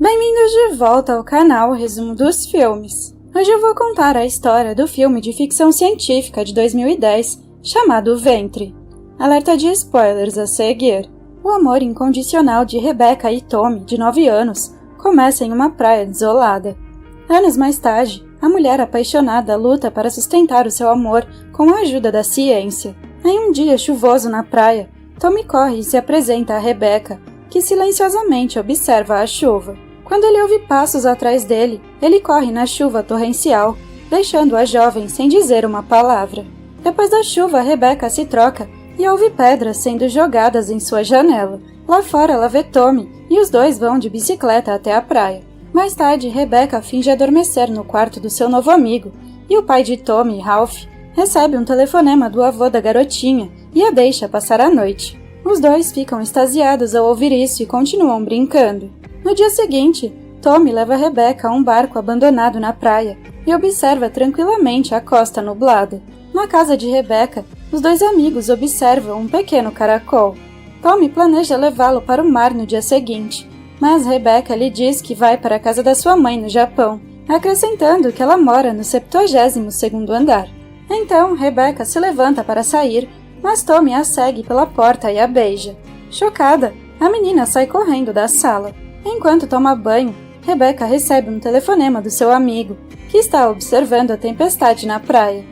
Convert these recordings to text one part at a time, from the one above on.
Bem-vindos de volta ao canal Resumo dos Filmes. Hoje eu vou contar a história do filme de ficção científica de 2010, chamado Ventre. Alerta de spoilers a seguir. O amor incondicional de Rebecca e Tommy, de 9 anos, começa em uma praia desolada. Anos mais tarde, a mulher apaixonada luta para sustentar o seu amor com a ajuda da ciência. Em um dia chuvoso na praia, Tommy corre e se apresenta a Rebecca, que silenciosamente observa a chuva. Quando ele ouve passos atrás dele, ele corre na chuva torrencial, deixando a jovem sem dizer uma palavra. Depois da chuva, Rebecca se troca e ouve pedras sendo jogadas em sua janela. Lá fora ela vê Tommy e os dois vão de bicicleta até a praia. Mais tarde, Rebecca finge adormecer no quarto do seu novo amigo e o pai de Tommy, Ralph, recebe um telefonema do avô da garotinha e a deixa passar a noite. Os dois ficam extasiados ao ouvir isso e continuam brincando. No dia seguinte, Tommy leva Rebecca a um barco abandonado na praia e observa tranquilamente a costa nublada. Na casa de Rebecca, os dois amigos observam um pequeno caracol. Tommy planeja levá-lo para o mar no dia seguinte, mas Rebecca lhe diz que vai para a casa da sua mãe no Japão, acrescentando que ela mora no 72º andar. Então, Rebecca se levanta para sair, mas Tommy a segue pela porta e a beija. Chocada, a menina sai correndo da sala. Enquanto toma banho, Rebecca recebe um telefonema do seu amigo, que está observando a tempestade na praia.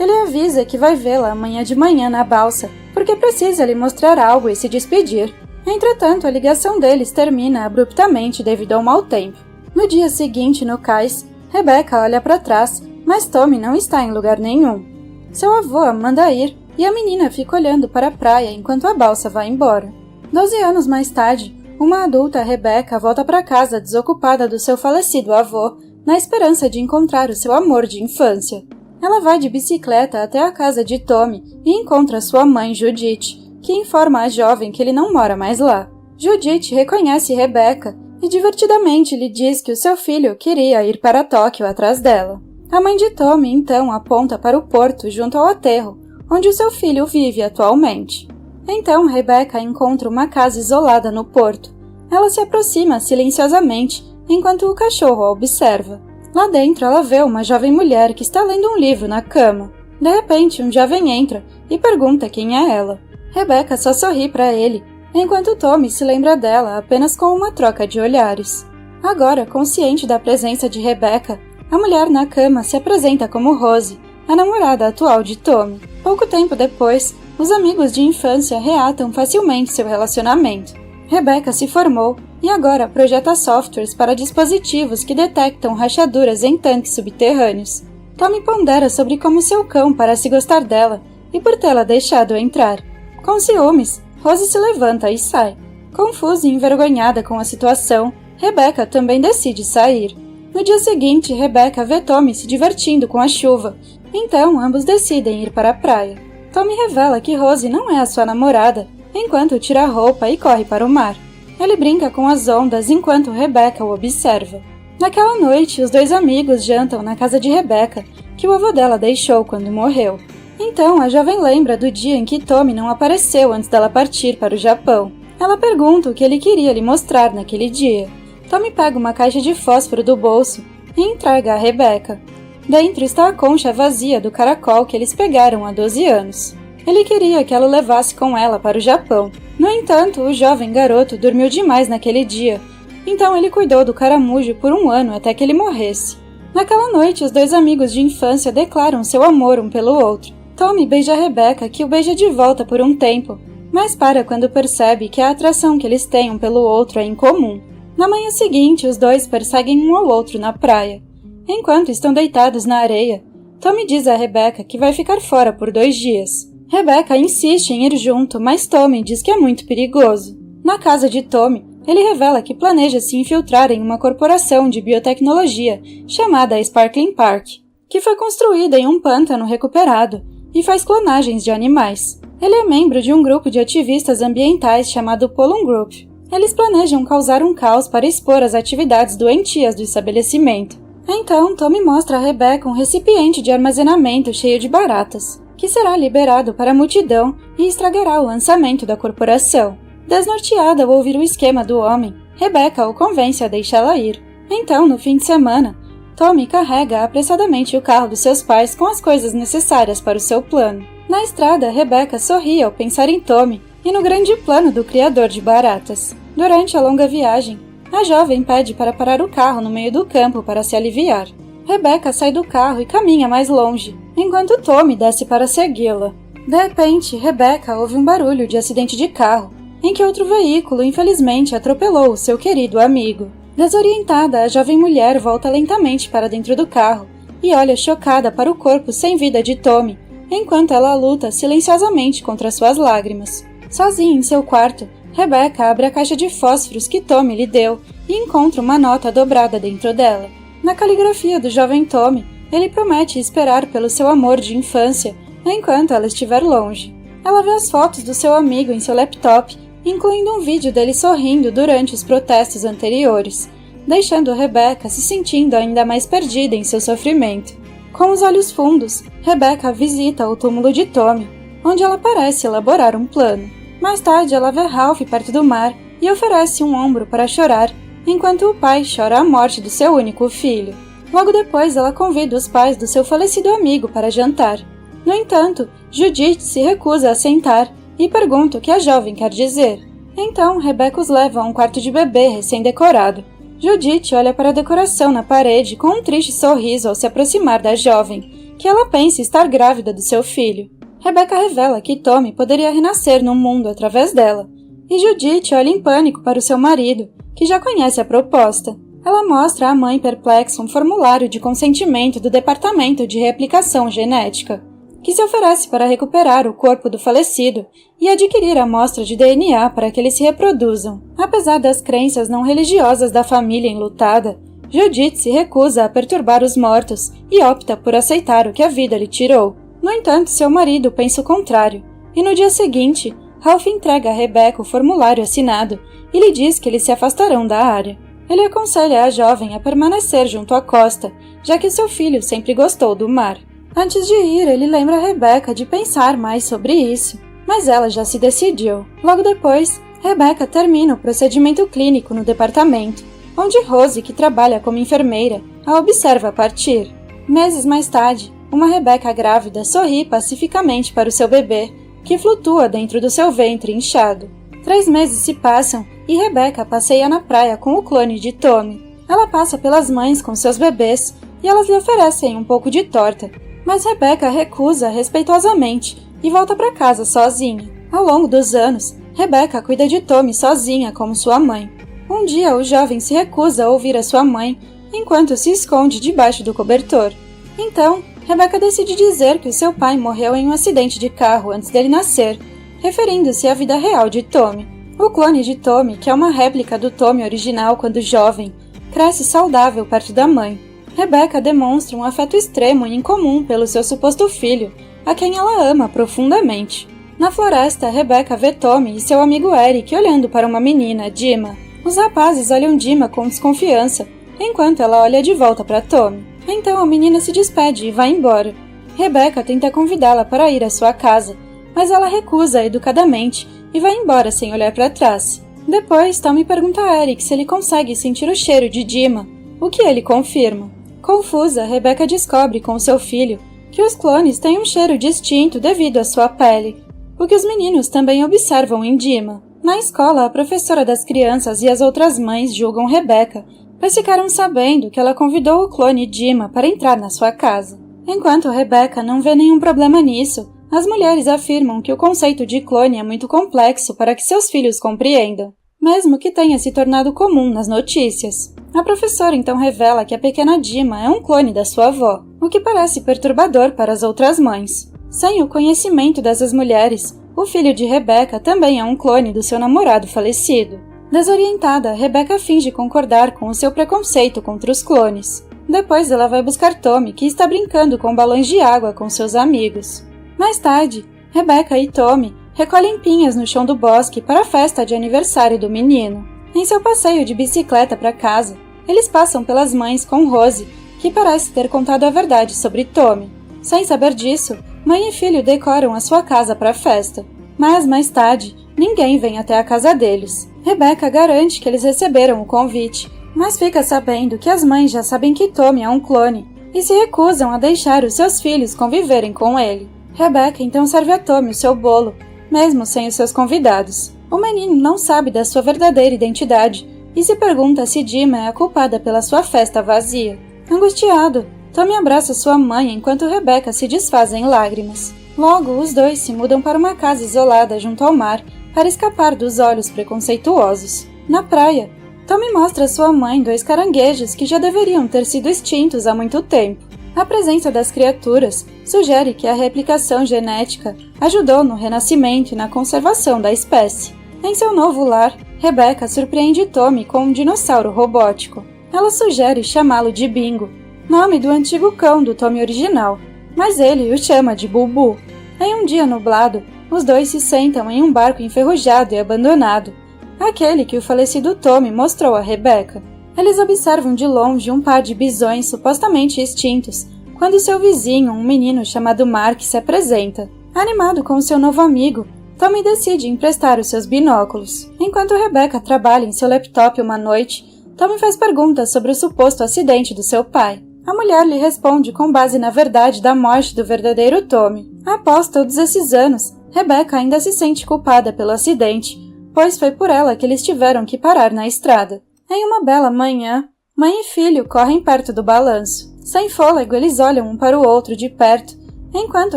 Ele avisa que vai vê-la amanhã de manhã na balsa, porque precisa lhe mostrar algo e se despedir. Entretanto, a ligação deles termina abruptamente devido ao mau tempo. No dia seguinte, no cais, Rebecca olha para trás, mas Tommy não está em lugar nenhum. Seu avô a manda ir e a menina fica olhando para a praia enquanto a balsa vai embora. 12 anos mais tarde, uma adulta Rebecca volta para casa desocupada do seu falecido avô, na esperança de encontrar o seu amor de infância. Ela vai de bicicleta até a casa de Tommy e encontra sua mãe, Judith, que informa a jovem que ele não mora mais lá. Judith reconhece Rebecca e divertidamente lhe diz que o seu filho queria ir para Tóquio atrás dela. A mãe de Tommy então aponta para o porto junto ao aterro, onde o seu filho vive atualmente. Então Rebecca encontra uma casa isolada no porto. Ela se aproxima silenciosamente, enquanto o cachorro a observa. Lá dentro ela vê uma jovem mulher que está lendo um livro na cama. De repente, um jovem entra e pergunta quem é ela. Rebecca só sorri para ele, enquanto Tommy se lembra dela apenas com uma troca de olhares. Agora, consciente da presença de Rebecca, a mulher na cama se apresenta como Rose, a namorada atual de Tommy. Pouco tempo depois, os amigos de infância reatam facilmente seu relacionamento. Rebecca se formou e agora projeta softwares para dispositivos que detectam rachaduras em tanques subterrâneos. Tommy pondera sobre como seu cão parece gostar dela e por tê-la deixado entrar. Com ciúmes, Rose se levanta e sai. Confusa e envergonhada com a situação, Rebecca também decide sair. No dia seguinte, Rebecca vê Tommy se divertindo com a chuva, então ambos decidem ir para a praia. Tommy revela que Rose não é a sua namorada, enquanto tira a roupa e corre para o mar. Ele brinca com as ondas enquanto Rebecca o observa. Naquela noite, os dois amigos jantam na casa de Rebecca, que o avô dela deixou quando morreu. Então, a jovem lembra do dia em que Tommy não apareceu antes dela partir para o Japão. Ela pergunta o que ele queria lhe mostrar naquele dia. Tommy pega uma caixa de fósforo do bolso e entrega a Rebecca. Dentro está a concha vazia do caracol que eles pegaram há 12 anos. Ele queria que ela o levasse com ela para o Japão. No entanto, o jovem garoto dormiu demais naquele dia, então ele cuidou do caramujo por 1 ano até que ele morresse. Naquela noite, os dois amigos de infância declaram seu amor um pelo outro. Tommy beija Rebecca, que o beija de volta por um tempo, mas para quando percebe que a atração que eles têm um pelo outro é incomum. Na manhã seguinte, os dois perseguem um ao outro na praia. Enquanto estão deitados na areia, Tommy diz a Rebecca que vai ficar fora por 2 dias. Rebecca insiste em ir junto, mas Tommy diz que é muito perigoso. Na casa de Tommy, ele revela que planeja se infiltrar em uma corporação de biotecnologia chamada Sparkling Park, que foi construída em um pântano recuperado e faz clonagens de animais. Ele é membro de um grupo de ativistas ambientais chamado Polum Group. Eles planejam causar um caos para expor as atividades doentias do estabelecimento. Então, Tommy mostra a Rebecca um recipiente de armazenamento cheio de baratas, que será liberado para a multidão e estragará o lançamento da corporação. Desnorteada ao ouvir o esquema do homem, Rebecca o convence a deixá-la ir. Então, no fim de semana, Tommy carrega apressadamente o carro dos seus pais com as coisas necessárias para o seu plano. Na estrada, Rebecca sorri ao pensar em Tommy e no grande plano do criador de baratas. Durante a longa viagem, a jovem pede para parar o carro no meio do campo para se aliviar. Rebecca sai do carro e caminha mais longe, enquanto Tommy desce para segui-la. De repente, Rebecca ouve um barulho de acidente de carro, em que outro veículo infelizmente atropelou o seu querido amigo. Desorientada, a jovem mulher volta lentamente para dentro do carro e olha chocada para o corpo sem vida de Tommy, enquanto ela luta silenciosamente contra suas lágrimas. Sozinha em seu quarto, Rebecca abre a caixa de fósforos que Tommy lhe deu e encontra uma nota dobrada dentro dela. Na caligrafia do jovem Tommy, ele promete esperar pelo seu amor de infância enquanto ela estiver longe. Ela vê as fotos do seu amigo em seu laptop, incluindo um vídeo dele sorrindo durante os protestos anteriores, deixando Rebecca se sentindo ainda mais perdida em seu sofrimento. Com os olhos fundos, Rebecca visita o túmulo de Tommy, onde ela parece elaborar um plano. Mais tarde, ela vê Ralph perto do mar e oferece um ombro para chorar, enquanto o pai chora a morte do seu único filho. Logo depois, ela convida os pais do seu falecido amigo para jantar. No entanto, Judith se recusa a sentar e pergunta o que a jovem quer dizer. Então, Rebecca os leva a um quarto de bebê recém-decorado. Judith olha para a decoração na parede com um triste sorriso ao se aproximar da jovem, que ela pensa estar grávida do seu filho. Rebecca revela que Tommy poderia renascer no mundo através dela, e Judith olha em pânico para o seu marido, que já conhece a proposta. Ela mostra à mãe perplexa um formulário de consentimento do Departamento de Replicação Genética, que se oferece para recuperar o corpo do falecido e adquirir a amostra de DNA para que eles se reproduzam. Apesar das crenças não religiosas da família enlutada, Judith se recusa a perturbar os mortos e opta por aceitar o que a vida lhe tirou. No entanto, seu marido pensa o contrário, e no dia seguinte, Ralph entrega a Rebecca o formulário assinado e lhe diz que eles se afastarão da área. Ele aconselha a jovem a permanecer junto à costa, já que seu filho sempre gostou do mar. Antes de ir, ele lembra a Rebecca de pensar mais sobre isso, mas ela já se decidiu. Logo depois, Rebecca termina o procedimento clínico no departamento, onde Rose, que trabalha como enfermeira, a observa partir. Meses mais tarde, uma Rebecca grávida sorri pacificamente para o seu bebê, que flutua dentro do seu ventre inchado. 3 meses se passam e Rebecca passeia na praia com o clone de Tommy. Ela passa pelas mães com seus bebês e elas lhe oferecem um pouco de torta, mas Rebecca recusa respeitosamente e volta para casa sozinha. Ao longo dos anos, Rebecca cuida de Tommy sozinha como sua mãe. Um dia, o jovem se recusa a ouvir a sua mãe enquanto se esconde debaixo do cobertor. Então, Rebecca decide dizer que o seu pai morreu em um acidente de carro antes dele nascer, referindo-se à vida real de Tommy. O clone de Tommy, que é uma réplica do Tommy original quando jovem, cresce saudável perto da mãe. Rebecca demonstra um afeto extremo e incomum pelo seu suposto filho, a quem ela ama profundamente. Na floresta, Rebecca vê Tommy e seu amigo Eric olhando para uma menina, Dima. Os rapazes olham Dima com desconfiança, enquanto ela olha de volta para Tommy. Então a menina se despede e vai embora. Rebecca tenta convidá-la para ir à sua casa, mas ela recusa educadamente e vai embora sem olhar para trás. Depois, Tommy pergunta a Eric se ele consegue sentir o cheiro de Dima, o que ele confirma. Confusa, Rebecca descobre com seu filho que os clones têm um cheiro distinto devido à sua pele, o que os meninos também observam em Dima. Na escola, a professora das crianças e as outras mães julgam Rebecca, pois ficaram sabendo que ela convidou o clone Dima para entrar na sua casa. Enquanto Rebecca não vê nenhum problema nisso, as mulheres afirmam que o conceito de clone é muito complexo para que seus filhos compreendam, mesmo que tenha se tornado comum nas notícias. A professora então revela que a pequena Dima é um clone da sua avó, o que parece perturbador para as outras mães. Sem o conhecimento dessas mulheres, o filho de Rebecca também é um clone do seu namorado falecido. Desorientada, Rebecca finge concordar com o seu preconceito contra os clones. Depois ela vai buscar Tommy, que está brincando com balões de água com seus amigos. Mais tarde, Rebecca e Tommy recolhem pinhas no chão do bosque para a festa de aniversário do menino. Em seu passeio de bicicleta para casa, eles passam pelas mães com Rose, que parece ter contado a verdade sobre Tommy. Sem saber disso, mãe e filho decoram a sua casa para a festa. Mas, mais tarde, ninguém vem até a casa deles. Rebecca garante que eles receberam o convite, mas fica sabendo que as mães já sabem que Tommy é um clone e se recusam a deixar os seus filhos conviverem com ele. Rebecca então serve a Tommy o seu bolo, mesmo sem os seus convidados. O menino não sabe da sua verdadeira identidade e se pergunta se Dima é a culpada pela sua festa vazia. Angustiado, Tommy abraça sua mãe enquanto Rebecca se desfaz em lágrimas. Logo, os dois se mudam para uma casa isolada junto ao mar para escapar dos olhos preconceituosos. Na praia, Tommy mostra a sua mãe 2 caranguejos que já deveriam ter sido extintos há muito tempo. A presença das criaturas sugere que a replicação genética ajudou no renascimento e na conservação da espécie. Em seu novo lar, Rebecca surpreende Tommy com um dinossauro robótico. Ela sugere chamá-lo de Bingo, nome do antigo cão do Tommy original, mas ele o chama de Bubu. Em um dia nublado, os dois se sentam em um barco enferrujado e abandonado, aquele que o falecido Tommy mostrou a Rebecca. Eles observam de longe um par de bisões supostamente extintos, quando seu vizinho, um menino chamado Mark, se apresenta. Animado com seu novo amigo, Tommy decide emprestar os seus binóculos. Enquanto Rebecca trabalha em seu laptop uma noite, Tommy faz perguntas sobre o suposto acidente do seu pai. A mulher lhe responde com base na verdade da morte do verdadeiro Tommy. Após todos esses anos, Rebecca ainda se sente culpada pelo acidente, pois foi por ela que eles tiveram que parar na estrada. Em uma bela manhã, mãe e filho correm perto do balanço. Sem fôlego, eles olham um para o outro de perto, enquanto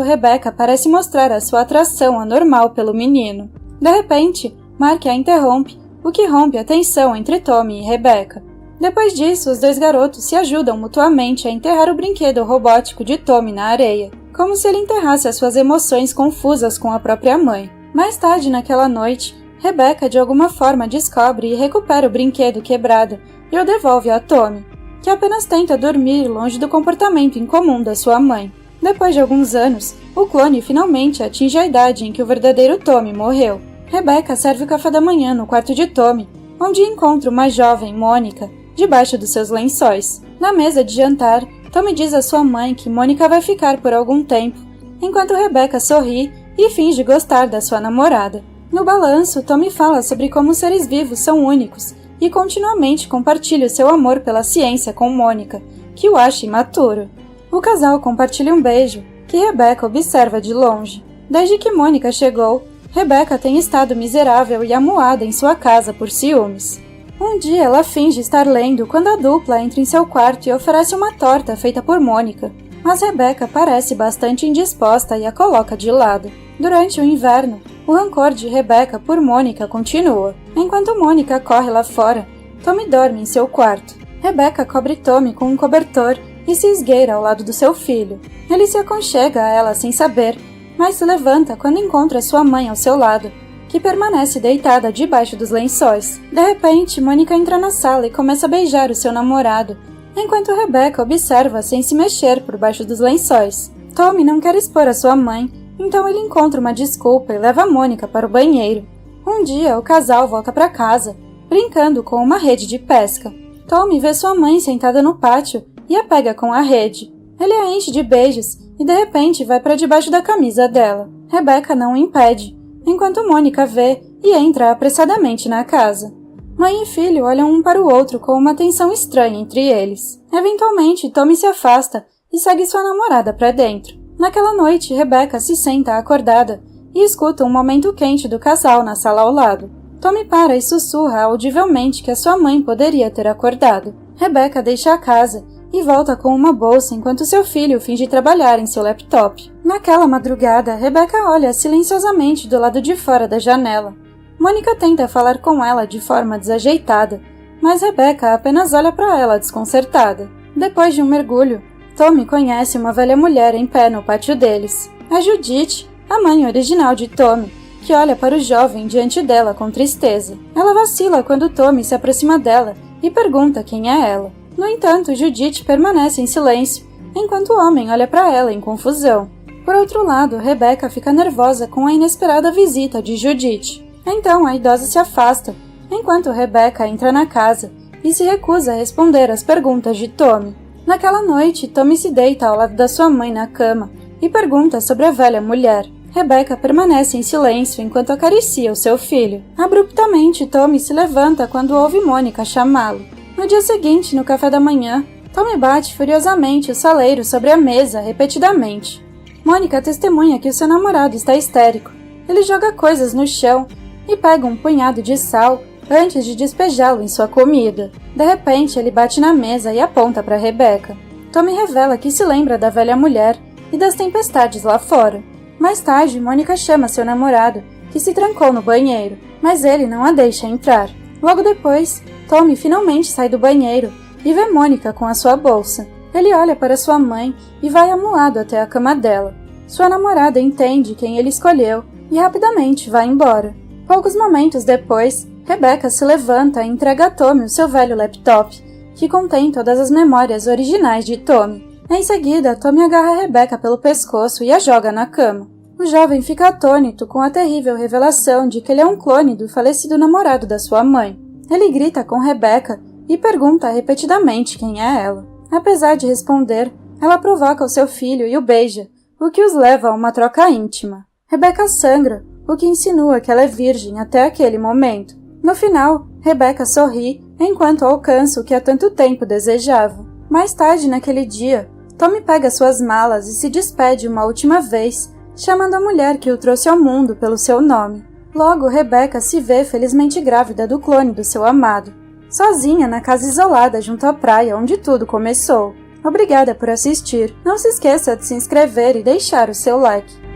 Rebecca parece mostrar a sua atração anormal pelo menino. De repente, Mark a interrompe, o que rompe a tensão entre Tommy e Rebecca. Depois disso, os 2 garotos se ajudam mutuamente a enterrar o brinquedo robótico de Tommy na areia, como se ele enterrasse as suas emoções confusas com a própria mãe. Mais tarde naquela noite, Rebecca de alguma forma descobre e recupera o brinquedo quebrado e o devolve a Tommy, que apenas tenta dormir longe do comportamento incomum da sua mãe. Depois de alguns anos, o clone finalmente atinge a idade em que o verdadeiro Tommy morreu. Rebecca serve o café da manhã no quarto de Tommy, onde encontra uma jovem, Mônica, debaixo dos seus lençóis. Na mesa de jantar, Tommy diz à sua mãe que Mônica vai ficar por algum tempo, enquanto Rebecca sorri e finge gostar da sua namorada. No balanço, Tommy fala sobre como os seres vivos são únicos e continuamente compartilha o seu amor pela ciência com Mônica, que o acha imaturo. O casal compartilha um beijo, que Rebecca observa de longe. Desde que Mônica chegou, Rebecca tem estado miserável e amuada em sua casa por ciúmes. Um dia ela finge estar lendo quando a dupla entra em seu quarto e oferece uma torta feita por Mônica, mas Rebecca parece bastante indisposta e a coloca de lado. Durante o inverno, o rancor de Rebecca por Mônica continua. Enquanto Mônica corre lá fora, Tommy dorme em seu quarto. Rebecca cobre Tommy com um cobertor e se esgueira ao lado do seu filho. Ele se aconchega a ela sem saber, mas se levanta quando encontra sua mãe ao seu lado, que permanece deitada debaixo dos lençóis. De repente, Mônica entra na sala e começa a beijar o seu namorado, enquanto Rebecca observa sem se mexer por baixo dos lençóis. Tommy não quer expor a sua mãe, então ele encontra uma desculpa e leva Mônica para o banheiro. Um dia, o casal volta para casa, brincando com uma rede de pesca. Tommy vê sua mãe sentada no pátio e a pega com a rede. Ele a enche de beijos e de repente vai para debaixo da camisa dela. Rebecca não o impede, enquanto Mônica vê e entra apressadamente na casa. Mãe e filho olham um para o outro com uma tensão estranha entre eles. Eventualmente, Tommy se afasta e segue sua namorada para dentro. Naquela noite, Rebecca se senta acordada e escuta um momento quente do casal na sala ao lado. Tommy para e sussurra audivelmente que a sua mãe poderia ter acordado. Rebecca deixa a casa e volta com uma bolsa enquanto seu filho finge trabalhar em seu laptop. Naquela madrugada, Rebecca olha silenciosamente do lado de fora da janela. Mônica tenta falar com ela de forma desajeitada, mas Rebecca apenas olha para ela desconcertada. Depois de um mergulho, Tommy conhece uma velha mulher em pé no pátio deles. A Judith, a mãe original de Tommy, que olha para o jovem diante dela com tristeza. Ela vacila quando Tommy se aproxima dela e pergunta quem é ela. No entanto, Judith permanece em silêncio, enquanto o homem olha para ela em confusão. Por outro lado, Rebecca fica nervosa com a inesperada visita de Judith. Então, a idosa se afasta, enquanto Rebecca entra na casa e se recusa a responder às perguntas de Tommy. Naquela noite, Tommy se deita ao lado da sua mãe na cama e pergunta sobre a velha mulher. Rebecca permanece em silêncio enquanto acaricia o seu filho. Abruptamente, Tommy se levanta quando ouve Mônica chamá-lo. No dia seguinte, no café da manhã, Tommy bate furiosamente o saleiro sobre a mesa repetidamente. Mônica testemunha que o seu namorado está histérico. Ele joga coisas no chão e pega um punhado de sal antes de despejá-lo em sua comida. De repente, ele bate na mesa e aponta para Rebecca. Tommy revela que se lembra da velha mulher e das tempestades lá fora. Mais tarde, Mônica chama seu namorado, que se trancou no banheiro, mas ele não a deixa entrar. Logo depois, Tommy finalmente sai do banheiro e vê Mônica com a sua bolsa. Ele olha para sua mãe e vai amuado até a cama dela. Sua namorada entende quem ele escolheu e rapidamente vai embora. Poucos momentos depois, Rebecca se levanta e entrega a Tommy o seu velho laptop, que contém todas as memórias originais de Tommy. Em seguida, Tommy agarra Rebecca pelo pescoço e a joga na cama. O jovem fica atônito com a terrível revelação de que ele é um clone do falecido namorado da sua mãe. Ele grita com Rebecca e pergunta repetidamente quem é ela. Apesar de responder, ela provoca o seu filho e o beija, o que os leva a uma troca íntima. Rebecca sangra, o que insinua que ela é virgem até aquele momento. No final, Rebecca sorri enquanto alcança o que há tanto tempo desejava. Mais tarde naquele dia, Tommy pega suas malas e se despede uma última vez, chamando a mulher que o trouxe ao mundo pelo seu nome. Logo, Rebecca se vê felizmente grávida do clone do seu amado, sozinha na casa isolada junto à praia onde tudo começou. Obrigada por assistir. Não se esqueça de se inscrever e deixar o seu like.